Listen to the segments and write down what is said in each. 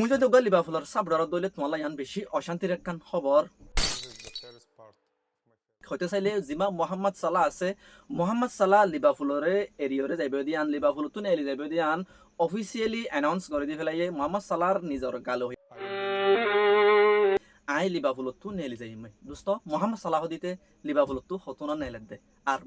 মুই যদি ওগা লিভারপুলের সাপোর্টার দইলে তোমার ইয়ান বেশি অশান্তির একখান খবর হইতে চাইলে যিমা মোহাম্মদ সালাহ আছে মোহাম্মদ সালাহ লিভারপুলরে এরিয়রে যাইব দিয়ান লিভারপুল তুন এলি যাইব দিয়ান অফিসিয়ালি অ্যানাউন্স করে দি ফেলাই মোহাম্মদ সালাহর নিজর গাল হই আই লিভারপুল তুন এলি যাইম দোস্ত মোহাম্মদ সালাহ দিতে লিভারপুল তু হতুনা নেলে দে আর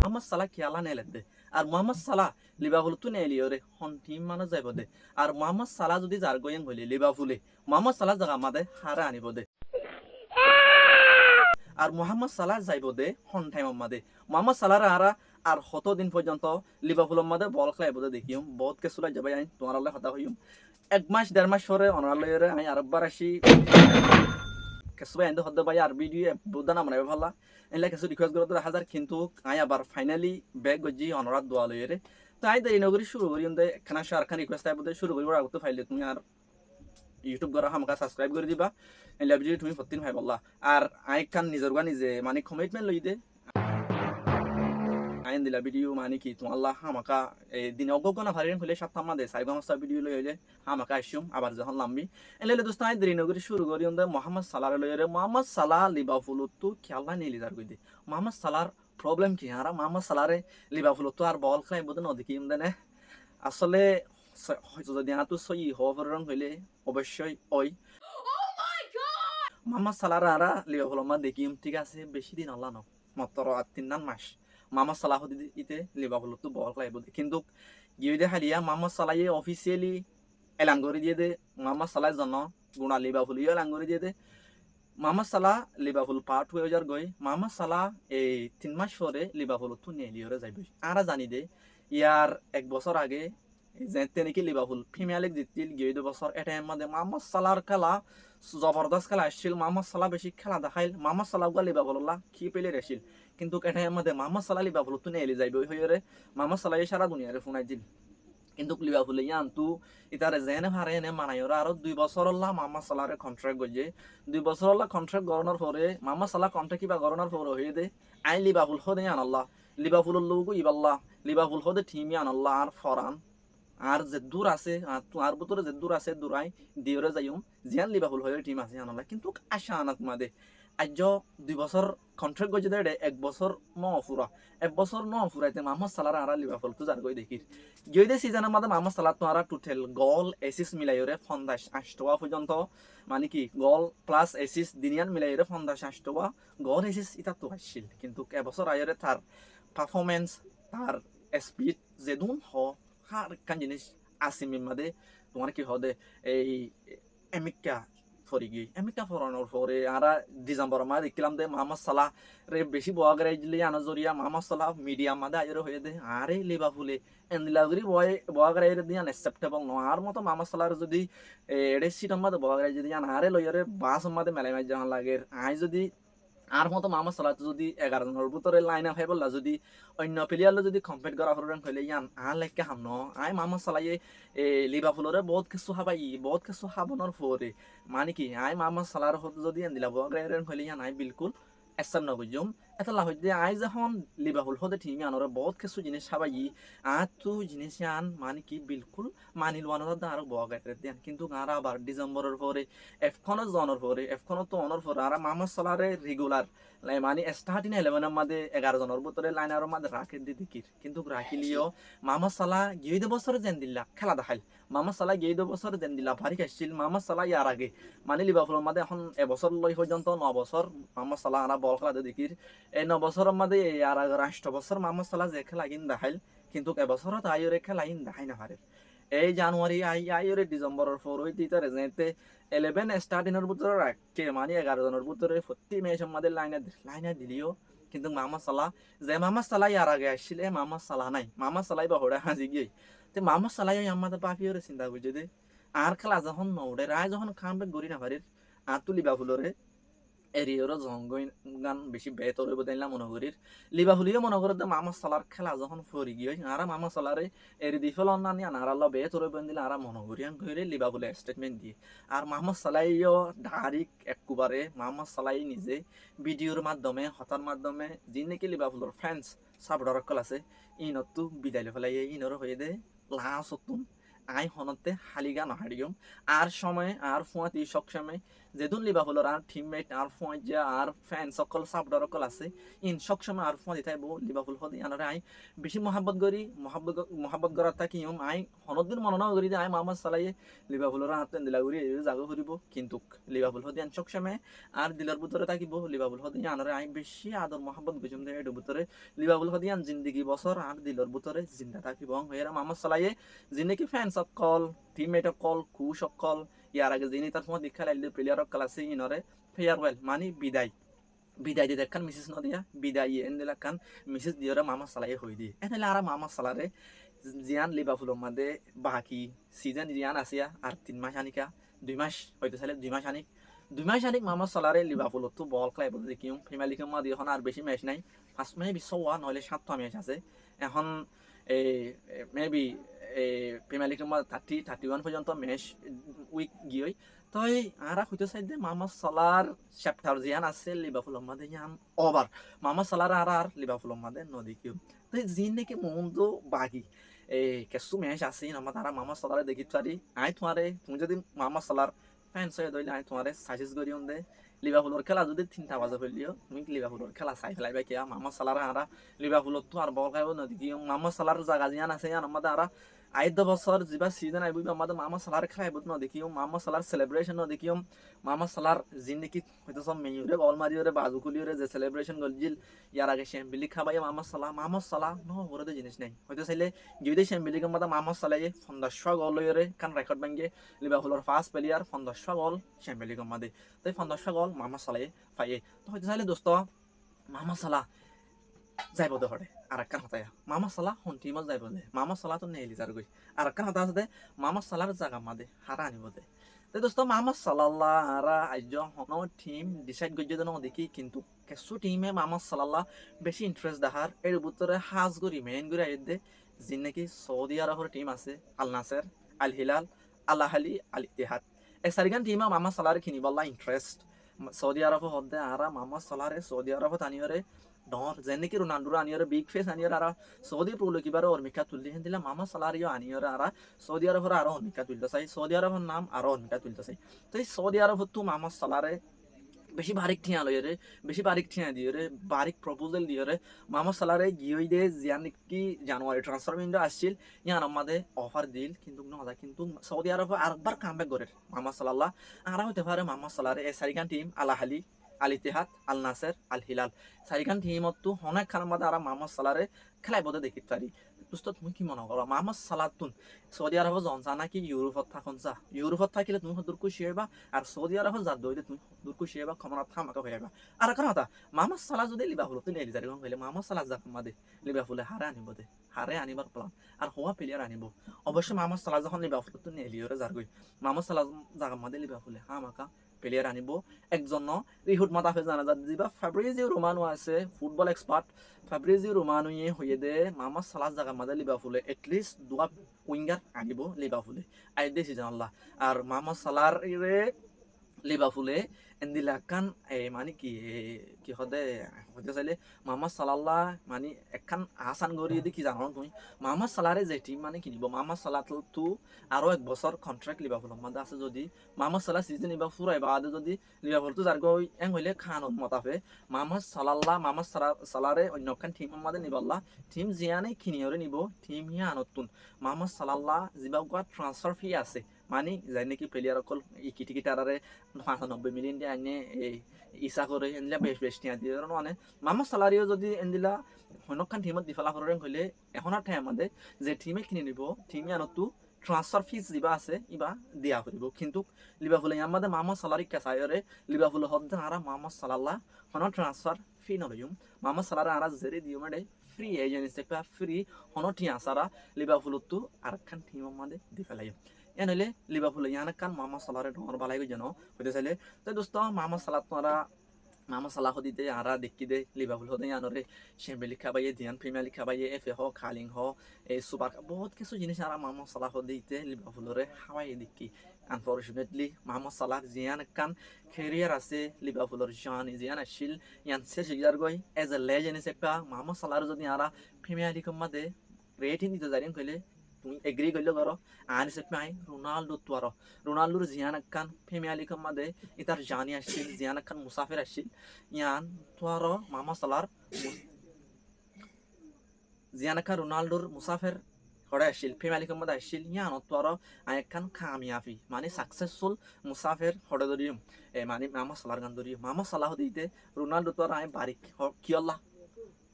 মোহাম্মদ সালাহ খেয়ালা নেলে দে আর মোহাম্মদ সালাহ লিভারপুল তুন এলিয়রে হন টিম মানে যাইব দে আর মোহাম্মদ সালাহ যদি যার গয়েন হইলে লিভারপুলে মোহাম্মদ সালাহ জায়গা মাদে হারা আনিব দে আর মোহাম্মদ সালাহ যাইব দে হন টাইম মাদে মোহাম্মদ সালাহ আরা আর দিন পর্যন্ত লিভারপুলের মাদে বল খেলাইব দে দেখিম বহুত কে চলাই যাবাই আইন তোমার আল্লাহ কথা হইম 1 মাস 1.5 মাস পরে অনালয়ের আই আরেকবার আসি কেসুবাই আইন হতে পাই আর ভিডিও বুদান আমরা ভালা এলা কিছু রিকোয়েস্ট করতে হাজার কিন্তু আই আবার ফাইনালি ব্যাগ গজি অনরাত দোয়া লইরে তো আই দেরি নগরী শুরু করি দে খানা শারখান রিকোয়েস্ট আইব দে শুরু করিবার আগতে ফাইলে তুমি আর ইউটিউব করা আমাকে সাবস্ক্রাইব করে দিবা এলা ভিডিও তুমি ফতিন ভাই বললা আর আই কান নিজের গা নিজে মানে কমিটমেন্ট লই দে আইন দিলা ভিডিও মানে কি তোমার আল্লাহ আমাকা এই দিনে অগগনা ভারিন হইলে সপ্তাহ মাদে সাইবা মাস্তা ভিডিও লই হইলে আমাকা আসিম আবার যখন লাম্বি এলে দোস্ত আই দেরি নগরী শুরু করি দে মোহাম্মদ সালাহ লইরে মোহাম্মদ সালাহ লিভারপুল তু খেলা নি লিদার কই দে মোহাম্মদ সালাহর প্রবলেম কি হারা মোহাম্মদ সালাহরে লিভারপুল তো আর বল খেলাই বদন অধিকিম দেনে আসলে যদি আতু সই হওয়ার রং হইলে অবশ্যই ওই মোহাম্মদ সালাহর আরা লিভারপুল মা দেখিম ঠিক আছে বেশি দিন হলা ন মাত্র 3 মাস মোহাম্মদ সালাহ ইতে লিভারপুল তো বল খেলাইব কিন্তু গিয়ে দে হালিয়া মোহাম্মদ সালাহ অফিসিয়ালি এলান করে দিয়ে দে মোহাম্মদ সালাহ জন গুণা লিভারপুল এলান করে দিয়ে দে মোহাম্মদ সালাহ লিভারপুল পার্ট হয়ে যার গই মোহাম্মদ সালাহ এই 3 মাস পরে লিভারপুল তো নেলিওরে যাইব আরা জানি দে ইয়ার 1 বছর আগে যেতে নাকি লিভারপুল প্রিমিয়ার লিগ জিতিল গিয়ে 2 বছর এটা মধ্যে মোহাম্মদ সালাহর খেলা জবরদস্ত খেলা আসছিল মোহাম্মদ সালাহ বেশি খেলা দেখাইল মোহাম্মদ সালাহ গা লিভারপুল্লাহ কি পেলে রেছিল কিন্তু এটার মধ্যে মোহাম্মদ সালাহ লিভারপুল তো নেলি যাইব হইরে মোহাম্মদ সালাহ সারা দুনিয়ারে ফোনাই দিল কিন্তু লিভারপুলে ইয়ান তু ইতারে জেনে হারে এনে মানাইরা আর 2 বছর হল্লা মোহাম্মদ সালাহরে কন্ট্রাক্ট গজে 2 বছর হল্লা কন্ট্রাক্ট গরনার পরে মোহাম্মদ সালাহ কন্ট্রাক্ট কিবা গরনার পরে হয়ে দে আই লিভারপুল হদে আনাল্লাহ লিভারপুলের লোগো ইবাল্লাহ লিভারপুল হদে টিমি আনাল্লাহ আর ফরান আর যে দূর আছে আর ভিতরে যে দূর আছে দূরাই দিওরে যাইম জিয়ান লিভারপুল হয়ে টিম আছে আনাল্লাহ কিন্তু আশা আনাত মাদে আজ 2 বছর কন্ট্রাক্ট গজে দে 1 বছর ন ফুরা 1 বছর ন ফুরাইতে মোহাম্মদ সালাহ আর লিভারপুল তো যার গই দেখির গইদে সিজনের মধ্যে মোহাম্মদ সালাহ তো আর টোটাল গোল অ্যাসিস্ট মিলাইরে 58 টাকা পর্যন্ত মানে কি গোল প্লাস অ্যাসিস্ট দিনিয়ান মিলাইরে 58 টাকা গোল অ্যাসিস্ট এটা তো আসছিল কিন্তু এবছর আইরে তার পারফরম্যান্স তার স্পিড যেদুন হ হার কান জিনিস আসিমির মধ্যে তোমার কি হদে এই এমিকা ফরিগি এমিকা ফরানোর পরে আরা ডিসেম্বর মাস দেখলাম দে মোহাম্মদ সালাহ রে বেশি বয়া গড়াই দিলে আনাজরিয়া মোহাম্মদ সালাহ মিডিয়াম মাদে আইরে হয়ে দে আরে লিভারপুলে এন্দিলাগরি বয়া গড়াই দিয়ে অ্যাকসেপ্টেবল ন আর মতো মোহাম্মদ সালাহর যদি এডে সিটম মাদে বয়া গড়াই যদি আরে লইরে বাস মাদে মেলাই মাই যাওয়া লাগে আই যদি আর মতো মোহাম্মদ সালাহ যদি 11 জনের ভিতরে লাইন আপ হয়ে বললা যদি অন্য প্লেয়ারলে যদি কম্পিট করা হরেন হইলে ইয়ান আর লেখকে হাম ন আই মোহাম্মদ সালাহ লিভারপুলরে বহুত কিছু হাবাই বহুত কিছু হাবনের পরে মানে কি আই মোহাম্মদ সালাহর যদি এন দিলা বগরেন হইলে ইয়ান আই বিলকুল এসার নগুজম এটা লাহ যে আই যখন লিভারপুল হদে ঠিক আনরে বহুত কিছু জিনিস হাবাই আর তো জিনিস আন মানে কি বিলকুল মানি লোয়ানোর আর বগাইতে দেন কিন্তু আর আবার ডিসেম্বরের পরে এফখনো জনের পরে এফখনো তো অনর পরে আর মোহাম্মদ সালাহরে রেগুলার মানে স্টার্টিং 11 মধ্যে 11 জনের ভিতরে লাইনার মধ্যে রাখে দি দিকির কিন্তু রাখিলিও মোহাম্মদ সালাহ গিয়ে 2 বছর জেন দিলা খেলা দেখাইল মোহাম্মদ সালাহ গিয়ে 2 বছর জেন দিলা ভারী আসছিল মোহাম্মদ সালাহ ইয়ার আগে মানে লিভারপুলের মধ্যে এখন এবছর লই পর্যন্ত 9 বছর মোহাম্মদ সালাহ আর বল খেলা দেখির এই 9 বছরের মধ্যে আর আগে 8 বছর মোহাম্মদ সালাহ যে খেলা কিন দেখাইল কিন্তু এবছরত আইরে খেলা ইন দেখাই না পারে এই জানুয়ারি আইরে ডিসেম্বরের পর ওই দিতারে যেতে 11 স্টার্টিংয়ের ভিতরে রাখছে মানে 11 জনের ভিতরে প্রতি ম্যাচ আমাদের লাইনে দিলিও কিন্তু মোহাম্মদ সালাহ যে মোহাম্মদ সালাহ আর আগে আসছিল মোহাম্মদ সালাহ নাই মোহাম্মদ সালাহ বা হড়ে হাজি গিয়ে তো মোহাম্মদ সালাহ আমাদের বাপিওরে চিন্তা করছে যে আর খেলা যখন নৌড়ে রায় যখন খামবে গড়ি না পারে আর তুলি বাবুলরে এরিয়র জঙ্গই গান বেশি বেতর হইব তাইলা মনে করির লিভারপুলিও মনে করে মোহাম্মদ সালাহর খেলা যখন ফরি গিয়ে আর মোহাম্মদ সালাহরে এরি দি ফেল অন্যান্য আর আল্লাহ বেতর হইব দিলে আর মনে করি কইরে লিভারপুলে স্টেটমেন্ট দিয়ে আর মোহাম্মদ সালাহও ডাইরেক্ট একবারে মোহাম্মদ সালাহ নিজে ভিডিওর মাধ্যমে হতার মাধ্যমে যি নাকি লিভারপুলের ফ্যান্স সাপোর্টার আছে ইনতো বিদায় ফেলাই ইনর হয়ে দে লাস্ট আই হনতে হালিগা নাহারিয়ম আর সময় আর ফুয়াতি সব সময় যেদুন লিভারপুলের আর টিমমেট আর ফুয়া যে আর ফ্যান সকল সাপোর্টার সকল আছে ইন সব সময় আর ফুয়া দিতাই বউ লিভারপুল হদি আনারে আই বেশি মহাব্বত করি মহাব্বত করার থাকি আই হনদিন মনে না করি যে আই মোহাম্মদ সালাইয়ে লিভারপুলের আর তেন দিলা করি জাগো ফুরিব কিন্তু লিভারপুল হদি আন সব সময় আর দিলার ভিতরে থাকিব লিভারপুল হদি আনারে আই বেশি আদর মহাব্বত বুঝুম দে এর ভিতরে লিভারপুল হদি আন জিন্দগি বছর আর দিলার ভিতরে জিন্দা থাকিব হইরা মোহাম্মদ সালাইয়ে যিনি ফ্যান সকল টিমমেট সকল কু সকল ইয়ার আগে যিনি তার সময় দীক্ষা লাইলে প্লেয়ার সকল আছে ইনরে ফেয়ারওয়েল মানে বিদায় বিদায় দিয়ে দেখান মিসেস নদিয়া বিদায় এন দিলা কান মিসেস দিয়রা মামা সালাই হই দিয়ে এনেলে আর মামা সালারে জিয়ান লিভারপুলের মধ্যে বাকি সিজন জিয়ান আসিয়া আর 3 মাস আনিকা 2 মাস হয়তো চাইলে 2 মাস আনিক 2 মাস আনিক মামা সালারে লিভারপুলত তো বল খেলাই বলতে দেখিম ফ্যামিলি কেমন দিয়ে এখন আর বেশি ম্যাচ নাই 5 মাস 20 ওয়া নইলে 7টা ম্যাচ আছে এখন এই মেবি প্রিমিয়ার লিগের মধ্যে 31 পর্যন্ত ম্যাচ উইক গিয়ে তই আরা হইতে চাই যে মামা সালার চ্যাপ্টার জিয়ান আছে লিভারপুলের মধ্যে ইয়ান ওভার মামা সালার আর লিভারপুলের মধ্যে নদী কিউ তই জিন নাকি মন্দ বাকি কেসু ম্যাচ আছে আমার তারা মামা সালারে দেখি পারি আই তোমারে তুমি যদি মামা সালার ফ্যান্স হয়ে দইলে আই তোমারে সাজেস্ট করি দে লিভারপুলের খেলা যদি 3টা বাজে ফেলিও তুমি লিভারপুলের খেলা চাই ফেলাইবা কিয়া মামা সালার আরা লিভারপুলত তো আর বল খাইব নদী কি মামা সালার জায়গা জিয়ান আছে ইয়ান আমাদের আরা 5 বছর যা সিজন আইব আমাদের মামা সালার খেলাইব ন দেখিও মামা সালার সেলিব্রেশন ন দেখিও মামা সালার জিন্দিগি হয়তো সব মেয়ুরে বল মারিওরে বাজুকুলিওরে যে সেলিব্রেশন গলজিল ইয়ার আগে শ্যাম্বিলি খাবাই মামা সালা ন বড় জিনিস নাই হয়তো চাইলে যদি শ্যাম্বিলি আমাদের মামা সালাই 15 গোল লইরে কান রেকর্ড ভাঙ্গে লিভারপুলের ফার্স্ট প্লেয়ার 15 গোল শ্যাম্বিলি আমাদের তাই 15 গোল মামা সালাই পাইয়ে তো হয়তো চাইলে দোস্ত মামা সালা যাইব দে হরে আর একটা হতায় মামা সালা হন টিমত যাইব দে মামা সালা তো নেই লিজার গই আর একটা হতা আছে দে মামা সালার জায়গা মাদে হারা আনিব দে তো দোস্ত মামা সাল্লাল্লাহ আরা আজ হন টিম ডিসাইড করছে দেন দেখি কিন্তু কিছু টিমে মামা সাল্লাল্লাহ বেশি ইন্টারেস্ট দেখার এর ভিতরে হাজ করি মেইন করে আইদ দে যিন নাকি সৌদি আরবের টিম আছে আল নাসের আল হিলাল আল আহলি আল ইতিহাদ এই চারিখান টিমে মামা সালারে কিনিবল্লা ইন্টারেস্ট সৌদি আরব হদে আরা মামা সালারে সৌদি আরবত আনিয়রে ডর যেন কি রোনাল্ডো আনিয়রে বিগ ফেস আনিয়রে আরা সৌদি প্রলো কিবারে অর্মিকা তুললি হেন দিলা মামা সালারিও আনিয়রে আরা সৌদি আরবের আরো অর্মিকা তুলতে চাই সৌদি আরবের নাম আরো অর্মিকা তুলতে চাই তো এই সৌদি আরব তো মামা সালারে বেশি বারিক ঠিয়া লই রে বেশি বারিক ঠিয়া দিয়ে রে বারিক প্রপোজাল দিয়ে রে মামা সালারে গিয়ে দে জিয়ান কি জানুয়ারি ট্রান্সফার উইন্ডো আসছিল ইয়ান আমাদের অফার দিল কিন্তু না কিন্তু সৌদি আরব আরেকবার কামব্যাক করে মামা সাল্লাল্লাহ আর হতে পারে মামা সালারে এই চারিখান টিম আল আহলি আল ইতিহাদ আল নাসের আল হিলাল চারিখান টিমত তো অনেক খান আমাদের আর মামা সালারে খেলাই বোধে দেখি পারি দোস্ত তুমি কি মনে করো মামা সালাতুন সৌদি আরব জনসা নাকি ইউরোপত থাকুন যা ইউরোপত থাকিলে তুমি দূর খুশি হইবা আর সৌদি আরব যা দইলে তুমি দূর খুশি হইবা ক্ষমতা থামাকে হইবা আর কারণ কথা মামা সালা যদি লিভারপুল তুই নেলি যারি হইলে মামা সালা যা মাদে লিভারপুলে হারে আনিব দে হারে আনিবার প্ল্যান আর হওয়া প্লেয়ার আনিব অবশ্যই মামা সালা যখন লিভারপুল তুই নেলিওরে যার গই মামা সালা জাগা মাদে লিভারপুলে হামাকা প্লেয়ার আনিব একজন রিহুড মাতাফে জানা যা দিবা ফাব্রিজিও রোমানো আছে ফুটবল এক্সপার্ট ফাব্রিজিও রোমানো ইয়ে হয়ে দে মামা সালাহ জায়গা মাদে লিভারপুলে এটলিস্ট দুয়া উইঙ্গার আনিব লিভারপুলে আই দেশি জানাল্লাহ আর মামা সালার লিভারপুলে এন্দিলাকান মানে কি হদে হতে চাইলে মামা সালাল্লাহ মানে একখান আসান গড়ি দি কি জানো তুমি মামা সালারে যে টিম মানে কিনিব মামা সালাতো আরো 1 বছর কন্ট্রাক্ট লিভারপুলের মধ্যে আছে যদি মামা সালা সিজন এবার ফুরাইবা আদে যদি লিভারপুলতো যার গই এং হইলে খানত মতাফে মামা সালাল্লাহ মামা সালারে অন্যখান টিম মধ্যে নিবাল্লা টিম জিয়ানে কিনিয়রে নিব টিম হিয়া নতুন মামা সালাল্লাহ জিবা ট্রান্সফার ফি আছে মানে যাই নাকি প্লেয়ার অকল টিকিট আরে 95 মিলিয়ন দিয়ে আনে ইচ্ছা করে এনলা বেশ টিয়া দিয়ে মানে মামা সালারিও যদি এনদিলা অন্যখান টিমত দিফালা করে হইলে এখন আর ঠাই আমাদের যে টিমে কিনে নিব টিমে আনতো ট্রান্সফার ফিস দিবা আছে ইবা দিয়া করিব কিন্তু লিভারপুলে আমাদের মামা সালারি কেসায়রে লিভারপুল হদ্দে আরা মামা সালাল্লাহ হন ট্রান্সফার ফি নলইম মামা সালারে আরা জেরি দিও মানে ফ্রি এজেন্ট হিসেবে ফ্রি হন টিয়া সারা লিভারপুলতো আরেকখান টিম আমাদের দিফালাই এনলে লিভারপুল ইয়ান কান মামা সালারে ডর বালাই যেন হইতে চাইলে তো দোস্ত মামা সালাত তোরা মামা সালাহ দিতে আরা দেখি দে লিভারপুল হতে আনরে চ্যাম্পিয়ন লিগ খাবাইয়ে দিয়ান প্রিমিয়ার লিগ খাবাইয়ে এফএ হ খালিং হ এই সুপার কাপ বহুত কিছু জিনিস আরা মামা সালাহ দিতে লিভারপুলরে হাওয়াই দেখি আনফরচুনেটলি মামা সালাহ জিয়ান কান ক্যারিয়ার আছে লিভারপুলর জান জিয়ান আসিল ইয়ান শেষ ইয়ার গই এজ এ লেজেন্ড হিসেবে মামা সালাহ যদি আরা প্রিমিয়ার লিগ মধ্যে রেটিং দিতে জানেন কইলে তুমি এগ্রি করলে করো আর সে পাই রোনাল্ডো তো আর রোনাল্ডোর জিয়ান খান ফেমিয়ালি কাম মাদে ইতার জানি আসছিল জিয়ান খান মুসাফির আসছিল ইয়ান তো আর মামা সালার জিয়ান খান রোনাল্ডোর মুসাফির হরে আসছিল ফেমিয়ালি কাম মাদে আসছিল ইয়ান তো আর আইখান কামিয়াবি মানে সাকসেসফুল মুসাফির হরে ধরিম মানে মামা সালার গান ধরিম মামা সালাহ দিতে রোনাল্ডো তো আর আই বারিক কিয়ল্লা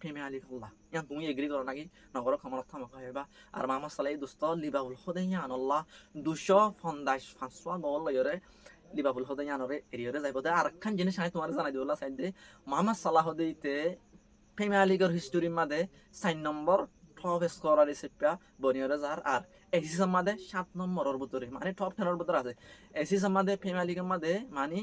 ফেমিয়ালি আল্লাহ ইয়ান তুমি এগ্রি করো নাকি নগর খমরত থামক হইবা আর মামা সালাই দোস্ত লিবাবুল খোদে ইয়ান আল্লাহ 255 গল লয়রে লিবাবুল খোদে ইয়ানরে এরিয়রে যাইব দে আর একখান জিনিস আমি তোমার জানাই দিবলা সাইড দে মামা সালাহ দিতে প্রিমিয়ার লিগের হিস্টোরির মাঝে 4 নম্বর টপ স্কোরার হিসেবে বনিয়রে যার আর এসিসের মাঝে 7 নম্বরের ভিতরে মানে টপ 10 এর ভিতরে আছে এসিসের মাঝে প্রিমিয়ার লিগের মাঝে মানে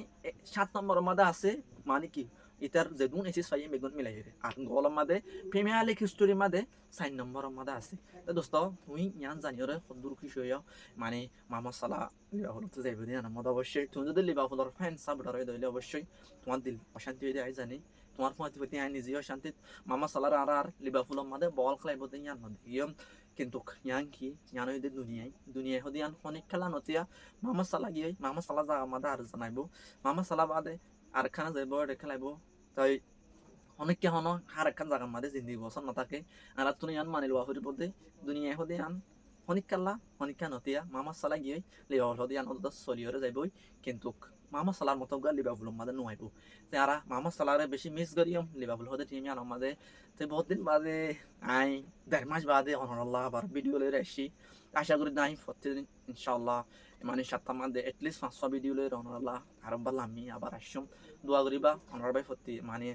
7 নম্বরের মাঝে আছে মানে কি ইতার যেগুন এসিস পাই বেগুন মিলাই রে আর গোলের মাঝে প্রিমিয়ার লিগ হিস্টোরির মাঝে 4 নম্বরের মাঝে আছে তো দোস্ত তুই ইয়ান জানিয়রে কদ্দুর খুশি হইয়া মানে মামা সালাহ লিভারপুল তো যাইব দিন আমার অবশ্যই তুমি যদি লিভারপুলের ফ্যান সাপোর্টার হই দইলে অবশ্যই তোমার দিল অশান্তি হয়ে যায় জানি তোমার প্রতি আই নিজেও শান্তিত মামা সালার আর লিভারপুলের মাঝে বল খেলাইব দিন ইয়ান মধ্যে ইয়ম কিন্তু ইয়ান কি ইয়ান হইতে দুনিয়ায় হদি ইয়ান অনেক খেলা নতিয়া মামা সালাহ গিয়ে মামা সালাহ যা আমাদের আর জানাইব মামা সালাহ বাদে আর খানা যাইব খেলাইব তাই অনেক কেহন আর একখান জায়গার মাঝে জিন্দি বছর না থাকে আর তুমি ইয়ান মানি লওয়া হরির পথে দুনিয়ায় হদি আন অনেক কাল্লা অনেক নতিয়া মামা সালা গিয়ে লিভারপুল হদি আন ওদের সরিয়রে যাইবই কিন্তু মামা সালার মতো গা লিভারপুলের মাঝে নুয়াইব তারা মামা সালারে বেশি মিস করিয়ম লিভারপুল হতে টিম আনার মাঝে তো বহুত দিন বাদে আই 1.5 মাস বাদে অনরাল্লাহ আবার ভিডিও লয়ে আসছি আশা করি নাই প্রতিদিন ইনশাআল্লাহ মানে 7টা মাঝে এটলিস্ট 500 ভিডিও লয়ে অনরাল্লাহ আরম্ভ আমি আবার আসছম দোয়া করিবা অনর ভাই ফতি মানে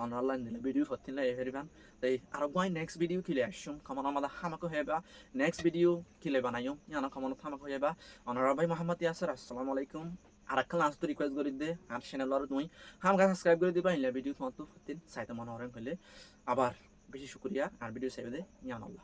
অনলাইন দিলে ভিডিও ফতিলে এভরিবান তাই আর গাই নেক্সট ভিডিও কিলে আসছম কমন আমাদের হামাকো হেবা নেক্সট ভিডিও কিলে বানাইম ইয়ানা কমন হামাকো হেবা অনর ভাই মোহাম্মদ ইয়াসির আসসালামু আলাইকুম আর একটা লাস্ট রিকোয়েস্ট করে দে আর চ্যানেল তুমি হামকা সাবস্ক্রাইব করে দিবা ইনলা ভিডিও তোমার তো ফতিন সাইতে মনে হরেন হইলে আবার বেশি শুকরিয়া আর ভিডিও সেভ দে ইয়ান আল্লাহ